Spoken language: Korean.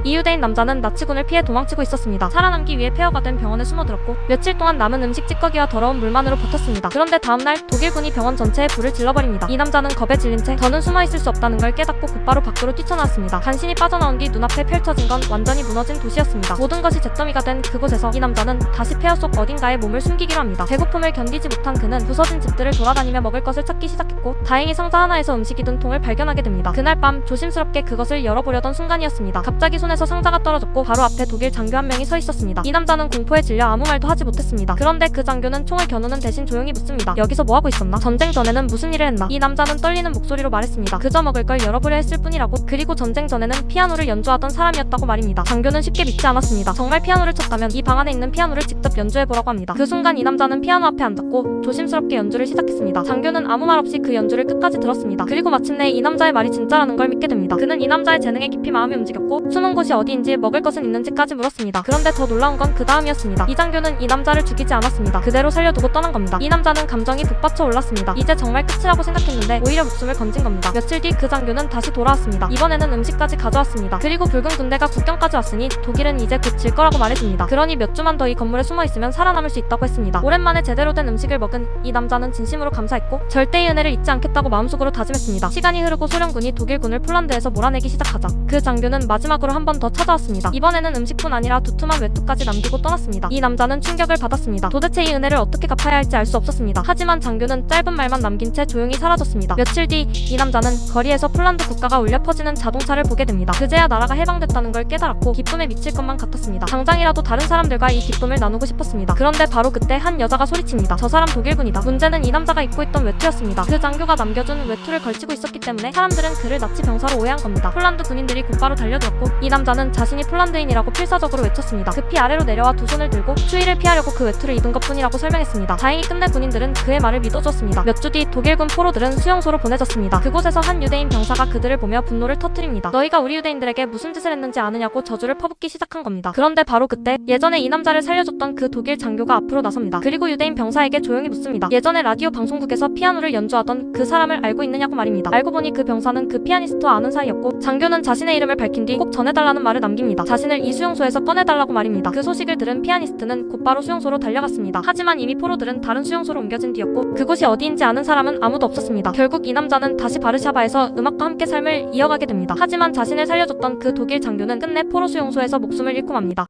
이유대인 남자는 나치군을 피해 도망치고 있었습니다. 살아남기 위해 폐허가 된 병원에 숨어들었고 며칠 동안 남은 음식 찌꺼기와 더러운 물만으로 버텼습니다. 그런데 다음날 독일군이 병원 전체에 불을 질러버립니다. 이 남자는 겁에 질린 채 더는 숨어있을 수 없다는 걸 깨닫고 곧바로 밖으로 뛰쳐나왔습니다. 간신히 빠져나온 뒤 눈앞에 펼쳐진 건 완전히 무너진 도시였습니다. 모든 것이 잿더미가 된 그곳에서 이 남자는 다시 폐허 속 어딘가에 몸을 숨기기로 합니다. 배고픔을 견디지 못한 그는 부서진 집들을 돌아다니며 먹을 것을 찾기 시작했고 다행히 상자 하나에서 음식이 든 통을 발견하게 됩니다. 그날 밤 조심스럽게 그것을 열어보려던 순간이었습니다. 갑자기 손에서 상자가 떨어졌고 바로 앞에 독일 장교 한 명이 서 있었습니다. 이 남자는 공포에 질려 아무 말도 하지 못했습니다. 그런데 그 장교는 총을 겨누는 대신 조용히 묻습니다. 여기서 뭐하고 있었나? 전쟁 전에는 무슨 일을 했나? 이 남자는 떨리는 목소리로 말했습니다. 그저 먹을 걸 열어보려 했을 뿐이라고. 그리고 전쟁 전에는 피아노를 연주하던 사람이었다고 말입니다. 장교는 쉽게 믿지 않았습니다. 정말 피아노를 쳤다면 이 방 안에 있는 피아노를 직접 연주해보라고 합니다. 그 순간 이 남자는 피아노 앞에 앉았고 조심스럽게 연주를 시작했습니다. 장교는 아무 말 없이 그 연주를 끝까지 들었습니다. 그리고 마침내 이 남자의 말이 진짜라는 걸 믿게 됩니다. 그는 이 남자의 재능에 깊이 마음이 움직였고 숨은 곳이 어디인지 먹을 것은 있는지까지 물었습니다. 그런데 더 놀라운 건 그 다음이었습니다. 이 장교는 이 남자를 죽이지 않았습니다. 그대로 살려두고 떠난 겁니다. 이 남자는 감정이 북받쳐 올랐습니다. 이제 정말 끝이라고 생각했는데 오히려 목숨을 건진 겁니다. 며칠 뒤 그 장교는 다시 돌아왔습니다. 이번에는 음식까지 가져왔습니다. 그리고 붉은 군대가 국경까지 왔으니 독일은 이제 곧 질 거라고 말해줍니다. 그러니 몇 주만 더 이 건물에 숨어있으면 살아남을 수 있다고 했습니다. 오랜만에 제대로 된 음식을 먹은 이 남자는 진심으로 감사했고 절대 이 은혜를 잊지 않겠다고 마음속으로 다짐했습니다. 시간이 흐르고 소련군이 독일군을 폴란드에서 몰아내기 시작하자 그 장교는 마지막으로 한 번 더 찾아왔습니다. 이번에는 음식뿐 아니라 두툼한 외투까지 남기고 떠났습니다. 이 남자는 충격을 받았습니다. 도대체 이 은혜를 어떻게 갚아야 할지 알 수 없었습니다. 하지만 장교는 짧은 말만 남긴 채 조용히 사라졌습니다. 며칠 뒤 이 남자는 거리에서 폴란드 국가가 울려 퍼지는 자동차를 보게 됩니다. 그제야 나라가 해방됐다는 걸 깨달았고 기쁨에 미칠 것만 같았습니다. 당장이라도 다른 사람들과 이 기쁨을 나누고 싶었습니다. 그런데 바로 그때 한 여자가 소리칩니다. 저 사람 독일군이다. 문제는 이 남자가 입고 있던 외투였습니다. 그 장교가 남겨준 외투를 걸치고 있었기 때문에 사람들은 그를 나치 병사로 오해한 겁니다. 폴란드 군인들이 곧바로 달려들었고 이 남자는 자신이 폴란드인이라고 필사적으로 외쳤습니다. 급히 아래로 내려와 두 손을 들고 추위를 피하려고 그 외투를 입은 것뿐이라고 설명했습니다. 다행히 끝내 군인들은 그의 말을 믿어줬습니다. 몇 주 뒤 독일군 포로들은 수용소로 보내졌습니다. 그곳에서 한 유대인 병사가 그들을 보며 분노를 터뜨립니다. 너희가 우리 유대인들에게 무슨 짓을 했는지 아느냐고 저주를 퍼붓기 시작한 겁니다. 그런데 바로 그때 예전에 이 남자를 살려줬던 그 독일 장교가 앞으로 나섭니다. 그리고 유대인 병사에게 조용히 묻습니다. 예전에 라디오 방송국에서 피아노를 연주하던 그 사람을 알고 있느냐고 말입니다. 알고 보니 그 병사는 그 피아니스트와 아는 사이였고 장교는 자신의 이름을 밝힌 뒤 꼭 전해달라는 말을 남깁니다. 자신을 이 수용소에서 꺼내달라고 말입니다. 그 소식을 들은 피아니스트는 곧바로 수용소로 달려갔습니다. 하지만 이미 포로들은 다른 수용소로 옮겨진 뒤였고 그곳이 어디인지 아는 사람은 아무도 없었습니다. 결국 이 남자는 다시 바르샤바에서 음악과 함께 삶을 이어가게 됩니다. 하지만 자신을 살려줬던 그 독일 장교는 끝내 포로 수용소에서 목숨을 잃고 맙니다.